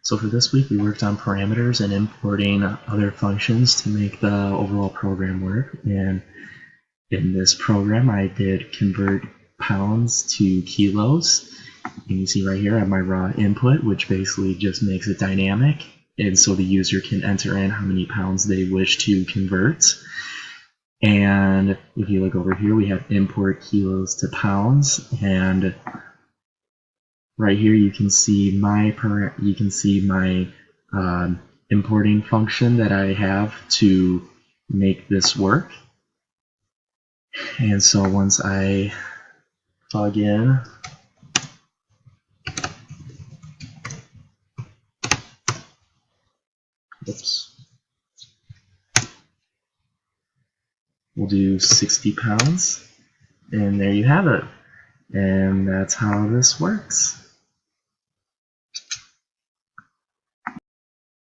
So for this week, we worked on parameters and importing other functions to make the overall program work. And in this program, I did convert pounds to kilos. And you see right here I have my raw input, which basically just makes it dynamic. And so the user can enter in how many pounds they wish to convert. And if you look over here, we have import kilos to pounds. And right here, you can see my importing function that I have to make this work. And so once I plug in we'll do 60 pounds, and there you have it. And that's how this works.